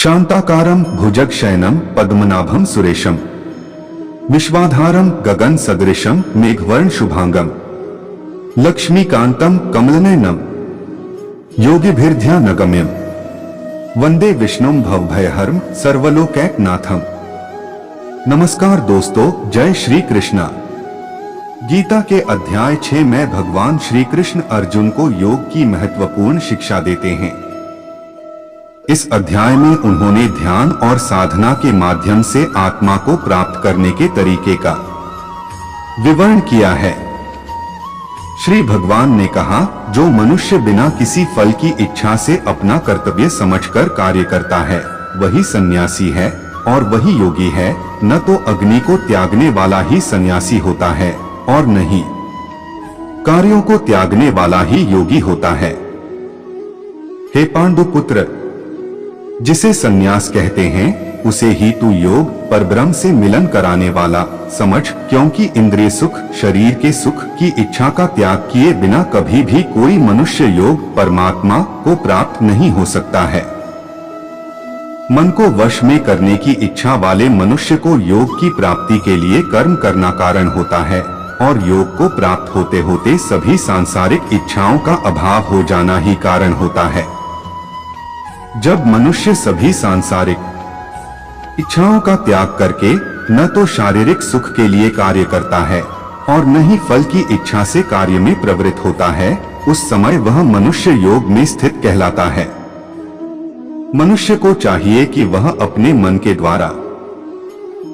शांताकारं भुजगशयनं पद्मनाभं सुरेशं विश्वाधारं गगन सदृशं मेघवर्ण शुभांगं लक्ष्मीकांतं कमलनयनं योगिभिर्ध्यानगम्यं वंदे विष्णुं भवभयहरं सर्वलोकैकनाथं। नमस्कार दोस्तों, जय श्री कृष्णा। गीता के अध्याय 6 में भगवान श्री कृष्ण अर्जुन को योग की महत्वपूर्ण शिक्षा देते हैं। इस अध्याय में उन्होंने ध्यान और साधना के माध्यम से आत्मा को प्राप्त करने के तरीके का विवरण किया है। श्री भगवान ने कहा, जो मनुष्य बिना किसी फल की इच्छा से अपना कर्तव्य समझकर कार्य करता है वही सन्यासी है, और वही योगी है। न तो अग्नि को त्यागने वाला ही सन्यासी होता है और न ही कार्यों को त्यागने वाला ही योगी होता है। हे पांडुपुत्र, जिसे सन्यास कहते हैं उसे ही तू योग परब्रह्म से मिलन कराने वाला समझ, क्योंकि इंद्रिय सुख, शरीर के सुख की इच्छा का त्याग किए बिना कभी भी कोई मनुष्य योग परमात्मा को प्राप्त नहीं हो सकता है। मन को वश में करने की इच्छा वाले मनुष्य को योग की प्राप्ति के लिए कर्म करना कारण होता है, और योग को प्राप्त होते होते सभी सांसारिक इच्छाओं का अभाव हो जाना ही कारण होता है। जब मनुष्य सभी सांसारिक इच्छाओं का त्याग करके न तो शारीरिक सुख के लिए कार्य करता है और न ही फल की इच्छा से कार्य में प्रवृत्त होता है, उस समय वह मनुष्य योग में स्थित कहलाता है। मनुष्य को चाहिए कि वह अपने मन के द्वारा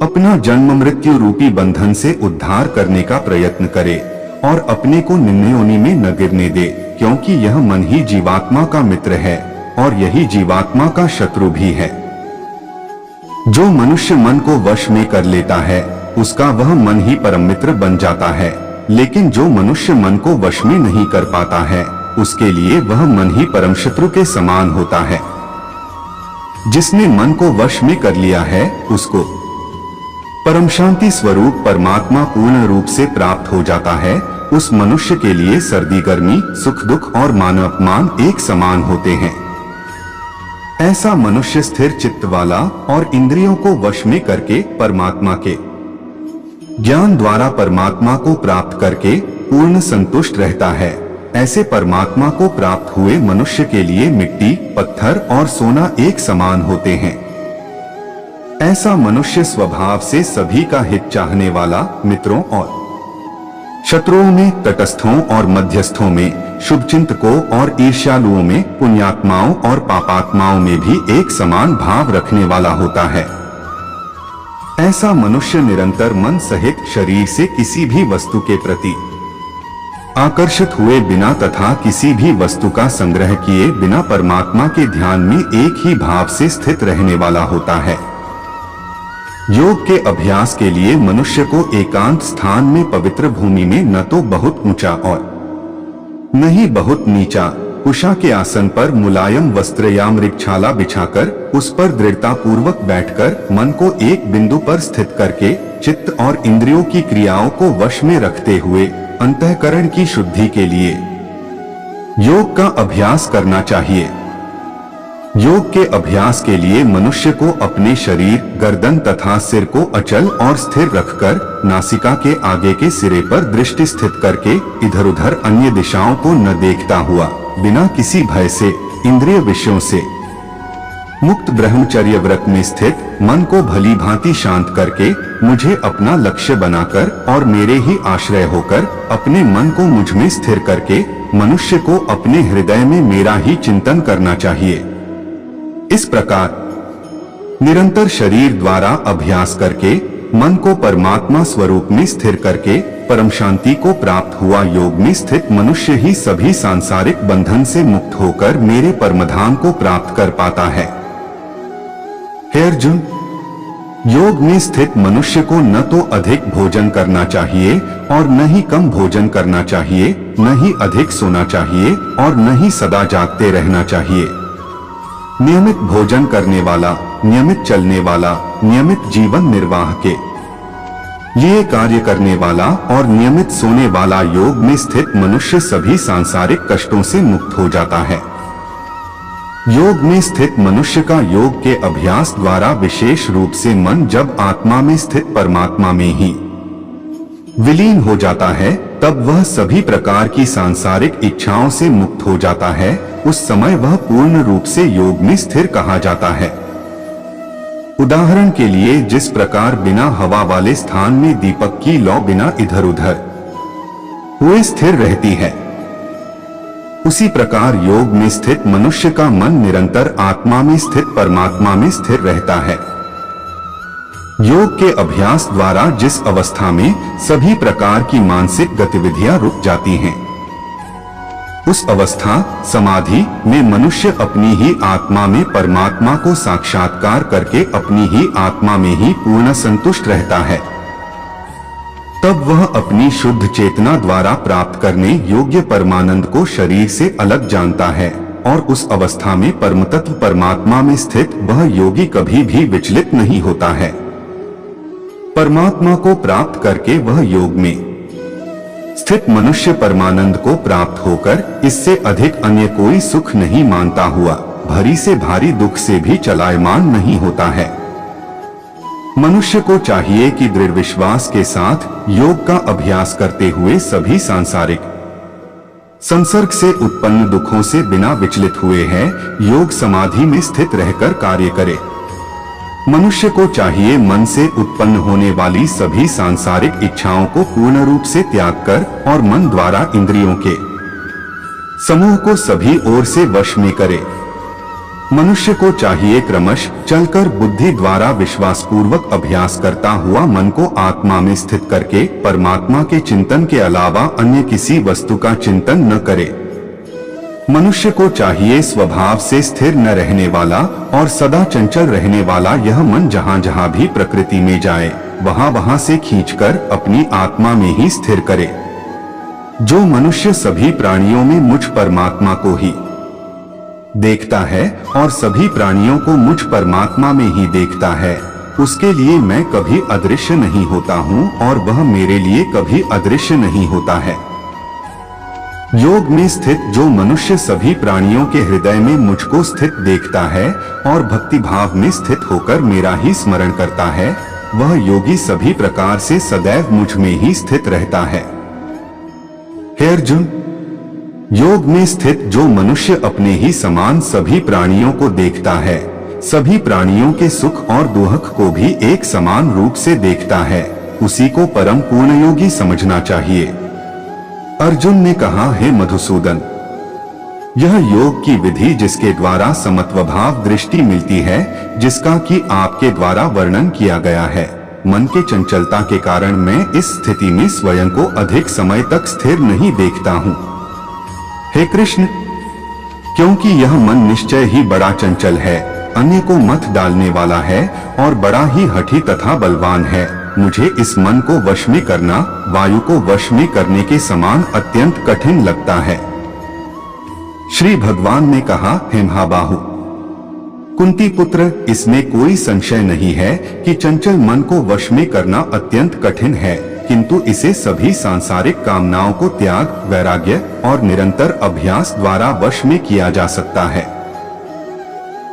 अपना जन्म मृत्यु रूपी बंधन से उद्धार करने का प्रयत्न करे और अपने को निम्न योनि में न गिरने दे, क्योंकि यह मन ही जीवात्मा का मित्र है और यही जीवात्मा का शत्रु भी है। जो मनुष्य मन को वश में कर लेता है उसका वह मन ही परम मित्र बन जाता है, लेकिन जो मनुष्य मन को वश में नहीं कर पाता है उसके लिए वह मन ही परम शत्रु के समान होता है। जिसने मन को वश में कर लिया है उसको परम शांति स्वरूप परमात्मा पूर्ण रूप से प्राप्त हो जाता है। उस मनुष्य के लिए सर्दी गर्मी, सुख दुख और मान अपमान एक समान होते हैं। ऐसा मनुष्य स्थिर चित्त वाला और इंद्रियों को वश में करके परमात्मा के ज्ञान द्वारा परमात्मा को प्राप्त करके पूर्ण संतुष्ट रहता है। ऐसे परमात्मा को प्राप्त हुए मनुष्य के लिए मिट्टी, पत्थर और सोना एक समान होते हैं। ऐसा मनुष्य स्वभाव से सभी का हित चाहने वाला, मित्रों और शत्रुओं में, तटस्थों और मध्यस्थों में, शुभचिंतकों और ईर्ष्यालुओं में, पुण्यात्माओं और पापात्माओं में भी एक समान भाव रखने वाला होता है। ऐसा मनुष्य निरंतर मन सहित शरीर से किसी भी वस्तु के प्रति आकर्षित हुए बिना तथा किसी भी वस्तु का संग्रह किए बिना परमात्मा के ध्यान में एक ही भाव से स्थित रहने वाला होता है। योग के अभ्यास के लिए मनुष्य को एकांत स्थान में पवित्र भूमि में न तो बहुत ऊंचा और न ही बहुत नीचा कुशा के आसन पर मुलायम वस्त्र या मृगछाला बिछाकर उस पर दृढ़ता पूर्वक बैठकर मन को एक बिंदु पर स्थित करके चित्त और इंद्रियों की क्रियाओं को वश में रखते हुए अंतःकरण की शुद्धि के लिए योग का अभ्यास करना चाहिए। योग के अभ्यास के लिए मनुष्य को अपने शरीर, गर्दन तथा सिर को अचल और स्थिर रखकर नासिका के आगे के सिरे पर दृष्टि स्थित करके इधर उधर अन्य दिशाओं को न देखता हुआ बिना किसी भय से इंद्रिय विषयों से मुक्त ब्रह्मचर्य व्रत में स्थित मन को भली भांति शांत करके मुझे अपना लक्ष्य बनाकर और मेरे ही आश्रय होकर अपने मन को मुझ में स्थिर करके मनुष्य को अपने हृदय में मेरा ही चिंतन करना चाहिए। इस प्रकार निरंतर शरीर द्वारा अभ्यास करके मन को परमात्मा स्वरूप में स्थिर करके परम शांति को प्राप्त हुआ योग में स्थित मनुष्य ही सभी सांसारिक बंधन से मुक्त होकर मेरे परमधाम को प्राप्त कर पाता है। हे अर्जुन, योग में स्थित मनुष्य को न तो अधिक भोजन करना चाहिए और न ही कम भोजन करना चाहिए, न ही अधिक सोना चाहिए और न ही सदा जागते रहना चाहिए। नियमित भोजन करने वाला, नियमित चलने वाला, नियमित जीवन निर्वाह के लिए कार्य करने वाला और नियमित सोने वाला योग में स्थित मनुष्य सभी सांसारिक कष्टों से मुक्त हो जाता है। योग में स्थित मनुष्य का योग के अभ्यास द्वारा विशेष रूप से मन जब आत्मा में स्थित परमात्मा में ही विलीन हो जाता है, तब वह सभी प्रकार की सांसारिक इच्छाओं से मुक्त हो जाता है। उस समय वह पूर्ण रूप से योग में स्थिर कहा जाता है। उदाहरण के लिए, जिस प्रकार बिना हवा वाले स्थान में दीपक की लौ बिना इधर उधर हुए स्थिर रहती है, उसी प्रकार योग में स्थित मनुष्य का मन निरंतर आत्मा में स्थित परमात्मा में स्थिर रहता है। योग के अभ्यास द्वारा जिस अवस्था में सभी प्रकार की मानसिक गतिविधियां रुक जाती हैं, उस अवस्था समाधि में मनुष्य अपनी ही आत्मा में परमात्मा को साक्षात्कार करके अपनी ही आत्मा में ही पूर्ण संतुष्ट रहता है। तब वह अपनी शुद्ध चेतना द्वारा प्राप्त करने योग्य परमानंद को शरीर से अलग जानता है, और उस अवस्था में परमतत्व परमात्मा में स्थित वह योगी कभी भी विचलित नहीं होता है। परमात्मा को प्राप्त करके वह योग में स्थित मनुष्य परमानंद को प्राप्त होकर इससे अधिक अन्य कोई सुख नहीं मानता हुआ भरी से भारी दुख से भी चलायमान नहीं होता है। मनुष्य को चाहिए कि दृढ़ विश्वास के साथ योग का अभ्यास करते हुए सभी सांसारिक संसर्ग से उत्पन्न दुखों से बिना विचलित हुए है योग समाधि में स्थित रहकर कार्य करे। मनुष्य को चाहिए मन से उत्पन्न होने वाली सभी सांसारिक इच्छाओं को पूर्ण रूप से त्याग कर और मन द्वारा इंद्रियों के समूह को सभी ओर से वश में करे। मनुष्य को चाहिए क्रमश चलकर बुद्धि द्वारा विश्वास पूर्वक अभ्यास करता हुआ मन को आत्मा में स्थित करके परमात्मा के चिंतन के अलावा अन्य किसी वस्तु का चिंतन न करे। मनुष्य को चाहिए स्वभाव से स्थिर न रहने वाला और सदा चंचल रहने वाला यह मन जहाँ जहाँ भी प्रकृति में जाए वहाँ वहाँ से खींचकर अपनी आत्मा में ही स्थिर करे। जो मनुष्य सभी प्राणियों में मुझ परमात्मा को ही देखता है और सभी प्राणियों को मुझ परमात्मा में ही देखता है, उसके लिए मैं कभी अदृश्य नहीं होता हूँ और वह मेरे लिए कभी अदृश्य नहीं होता है। योग में स्थित जो मनुष्य सभी प्राणियों के हृदय में मुझको स्थित देखता है और भक्ति भाव में स्थित होकर मेरा ही स्मरण करता है, वह योगी सभी प्रकार से सदैव मुझ में ही स्थित रहता है। हे अर्जुन, योग में स्थित जो मनुष्य अपने ही समान सभी प्राणियों को देखता है, सभी प्राणियों के सुख और दुख को भी एक समान रूप से देखता है, उसी को परम पूर्ण योगी समझना चाहिए। अर्जुन ने कहा, हे मधुसूदन, यह योग की विधि जिसके द्वारा समत्वभाव दृष्टि मिलती है, जिसका कि आपके द्वारा वर्णन किया गया है, मन के चंचलता के कारण मैं इस स्थिति में स्वयं को अधिक समय तक स्थिर नहीं देखता हूँ। हे कृष्ण, क्योंकि यह मन निश्चय ही बड़ा चंचल है, अन्य को मत डालने वाला है और बड़ा ही हठी तथा बलवान है, मुझे इस मन को वश में करना वायु को वश में करने के समान अत्यंत कठिन लगता है। श्री भगवान ने कहा, हे महाबाहु कुंती पुत्र, इसमें कोई संशय नहीं है कि चंचल मन को वश में करना अत्यंत कठिन है, किंतु इसे सभी सांसारिक कामनाओं को त्याग, वैराग्य और निरंतर अभ्यास द्वारा वश में किया जा सकता है।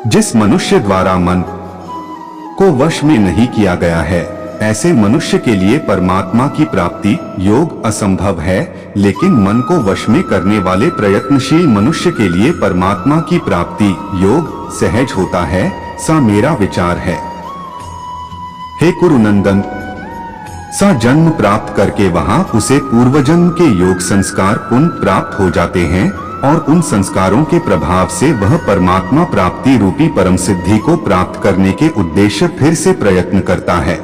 जिस मनुष्य द्वारा मन को वश में नहीं किया गया है, ऐसे मनुष्य के लिए परमात्मा की प्राप्ति योग असंभव है, लेकिन मन को वश में करने वाले प्रयत्नशील मनुष्य के लिए परमात्मा की प्राप्ति योग सहज होता है, सा मेरा विचार है। हे कुरुनंदन, सा जन्म प्राप्त करके वहां उसे पूर्व जन्म के योग संस्कार पुनः प्राप्त हो जाते हैं और उन संस्कारों के प्रभाव से वह परमात्मा प्राप्ति रूपी परम सिद्धि को प्राप्त करने के उद्देश्य फिर से प्रयत्न करता है।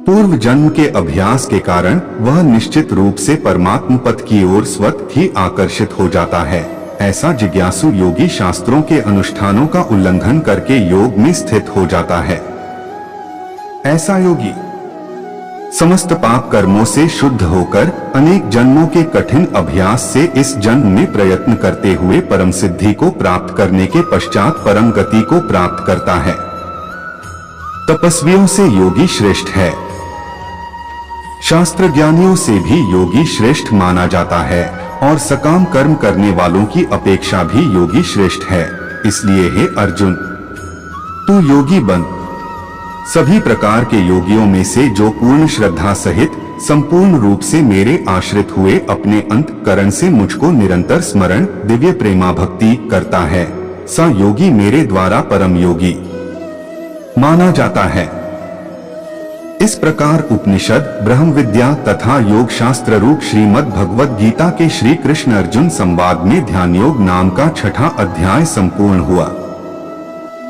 पूर्व जन्म के अभ्यास के कारण वह निश्चित रूप से परमात्म पद की ओर स्वतः ही आकर्षित हो जाता है। ऐसा जिज्ञासु योगी शास्त्रों के अनुष्ठानों का उल्लंघन करके योग में स्थित हो जाता है। ऐसा योगी समस्त पाप कर्मों से शुद्ध होकर अनेक जन्मों के कठिन अभ्यास से इस जन्म में प्रयत्न करते हुए परम सिद्धि को प्राप्त करने के पश्चात परम गति को प्राप्त करता है। तपस्वियों से योगी श्रेष्ठ है, शास्त्र ज्ञानियों से भी योगी श्रेष्ठ माना जाता है और सकाम कर्म करने वालों की अपेक्षा भी योगी श्रेष्ठ है। इसलिए हे अर्जुन, तू योगी बन। सभी प्रकार के योगियों में से जो पूर्ण श्रद्धा सहित संपूर्ण रूप से मेरे आश्रित हुए अपने अंतःकरण से मुझको निरंतर स्मरण दिव्य प्रेमा भक्ति करता है, सा योगी मेरे द्वारा परम योगी माना जाता है। इस प्रकार उपनिषद, ब्रह्म विद्या तथा योग शास्त्र रूप श्रीमद् भगवद गीता के श्री कृष्ण अर्जुन संवाद में ध्यान योग नाम का छठा अध्याय संपूर्ण हुआ।